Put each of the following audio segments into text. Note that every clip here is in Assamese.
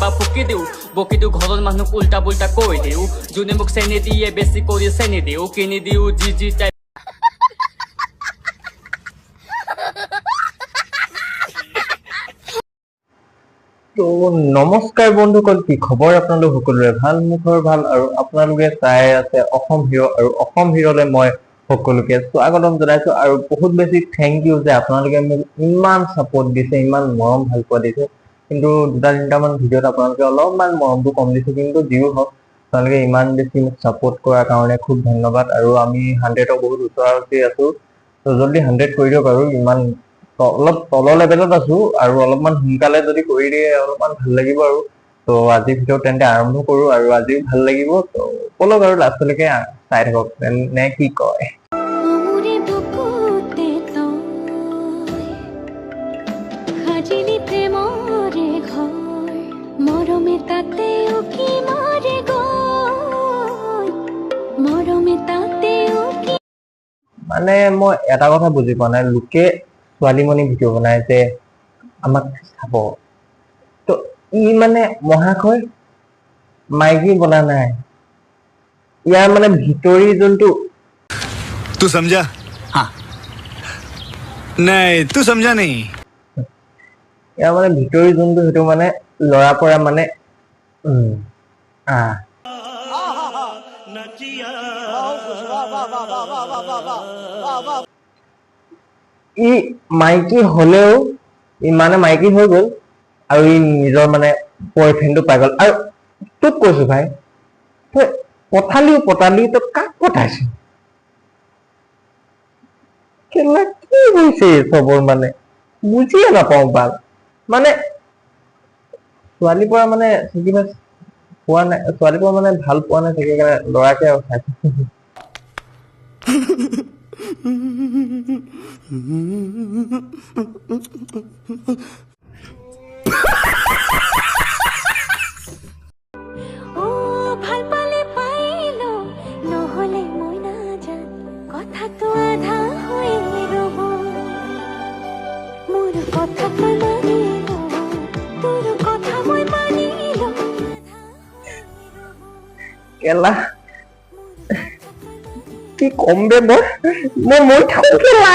চাবা ফুকি দিওঁ বকি দিওঁ ঘৰৰ মানুহক উল্টা পুল্টা কৈ দিওঁ যোনে মোক চেনি দিয়ে বেছি কৰি চেনি দিওঁ কিনি দিওঁ যি টাইপ তো নমস্কাৰ বন্ধুসকল, কি খবৰ আপোনালোক সকলোৰে? ভাল, মুখৰ ভাল, আৰু আপোনালোকে চাই আছে অসম হিৰ', আৰু অসম হিৰ'লে মই সকলোকে স্বাগতম জনাইছো। আৰু বহুত বেছি থেংক ইউ যে আপোনালোকে মোক ইমান ছাপোৰ্ট দিছে, ইমান মৰম ভাল পোৱা দিছে। কিন্তু দুটা তিনিটামান ভিডিঅ'ত আপোনালোকে অলপমান মৰমটো কম দিছে, কিন্তু যিও হওক আপোনালোকে ইমান বেছি মোক ছাপোৰ্ট কৰাৰ কাৰণে খুব ধন্যবাদ। আৰু আমি 100ৰ বহুত ওচৰা-ওচৰি আছো, তো জল্দি 100 কৰি দিয়ক। আৰু ইমান অলপ তলৰ লেভেলত আছো, আৰু অলপমান সোনকালে যদি কৰি দিয়ে অলপমান ভাল লাগিব। আৰু তো আজি ভিডিঅ' তেন্তে আৰম্ভ কৰো, আৰু আজিও ভাল লাগিব। তো বলক আৰু লাষ্টলৈকে চাই থাকক নে কি কয়। মানে মই এটা কথা বুজি পোৱা নাই, লোকে ছোৱালীমণি ভিডিঅ' বনাই যে আমাক চাব, তো ই মানে মহাশয় মাইকী বনা নাই, ইয়াৰ মানে ভিতৰি যোনটো तू समझा? हाँ नहीं तू समझा नहीं। ইয়াৰ মানে ভিতৰি যোনটো সেইটো মানে লৰা পৰা মানে ই মাইকী হলেও ই মানে মাইকী হৈ গল, আৰু ই নিজৰ মানে বয়ফ্ৰেণ্ডটো পাই গল। আৰু তোক কৈছো ভাই, তই পঠালি তই কাক পঠাইছ? কেলা কি হৈছে চবৰ, মানে বুজিয়ে নাপাওঁ ভাল। মানে ছোৱালীৰ পৰা মানে কিবা পোৱা নাই, ছোৱালীৰ পৰা মানে ভাল পোৱা নাই চাগে, কাৰণে লৰাকে আৰু চাইছো। কেলা কি কম বে, মই থাকো কেলা।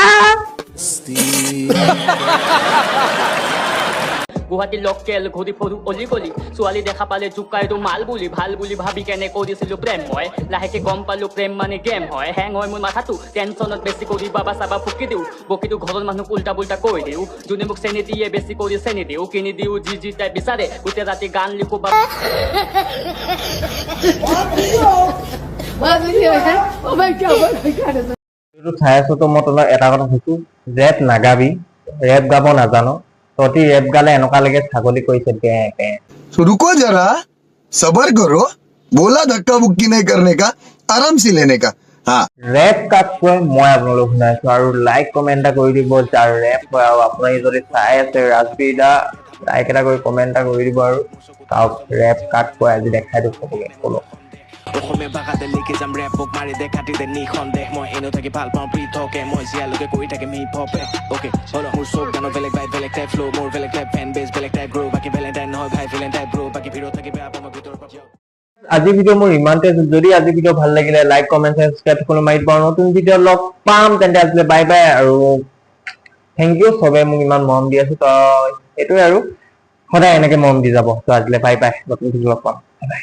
গুৱাহাটী লোকেল ঘূৰি ফুৰো অলি গলি ছোৱালী দেখা পালে জোকাই দিওঁ মাল বুলি ভাল বুলি ভাবি কেনে কৰিছিলো প্ৰেম হয় লাহেকে গম পালো প্ৰেম মানে গেম হয় হেং হয় মোৰ মাথাটো টেনচনত বেছি কৰি বাবা চাবা ফুকি দিওঁ বকি দিওঁ ঘৰৰ মানুহক উল্টা পুল্টা কৈ দিওঁ যোনে মোক চেনি দিয়ে বেছি কৰি চেনি দিওঁ কিনি দিওঁ যি টাইপ বিচাৰে গোটেই ৰাতি গান লিখো চাই আছো। তো মই তোমাক এটা কথা কৈছো, ৰেপ নাগাবি, ৰেপ গাব নাজানো। তহঁতি ৰেপ গালে এনেকুৱা লাগে ছাগলী কৰিছে বে বে। रुको जरा सबर करो, बोला धक्का बुक्की नहीं करने का, आराम से लेने का। हाँ ৰেপ কাক কয় মই আপোনালোক শুনাইছো, আৰু লাইক কমেণ্ট এটা কৰি দিব যাৰ ৰেপ হয়। আৰু আপোনালোকে যদি চাই আছে ৰাজবীৰ দা, লাইক এটা কৰি কমেণ্ট এটা কৰি দিব। আৰু কাওক ৰেপ কাক কয় আজি দেখাই দিওঁ চবকে। বলক অসমীয়া ভাষাতে লিখি যাম ৰেপ বুক মাৰি দে কাটি দে নিসন্দেহ মই এনেও থাকি ভাল পাওঁ পৃথকে মই জীয়ালৈকে কৰি থাকে মি পপে অকে হ'ল মোৰ চব গানৰ বেলেগ ভাই বেলেগ টাইপ ফ্ল' মোৰ বেলেগ টাইপ ফেন বেছ বেলেগ টাইপ গ্ৰ' বাকী ভেলেণ্টাইন নহয় ভাই ভেলেণ্টাইন ব্ৰ' বাকী ভিৰত থাকি বেয়া পাওঁ মই ভিতৰৰ পৰা। আজি ভিডিঅ' মোৰ ইমানতে। যদি আজি ভিডিঅ' ভাল লাগিলে লাইক কমেণ্ট সাবস্ক্ৰাইব সকলো মাৰি দিব। নতুন ভিডিঅ' লগ পাম তেন্তে আজিলে বাই বাই। আৰু থেংক ইউ চবে মোক ইমান মৰম দি আছো, তো এইটোৱে আৰু সদায় এনেকে মৰম দি যাব। তো আজিলে বাই বাই, নতুন ভিডিঅ' লগ পাম, বাই বাই।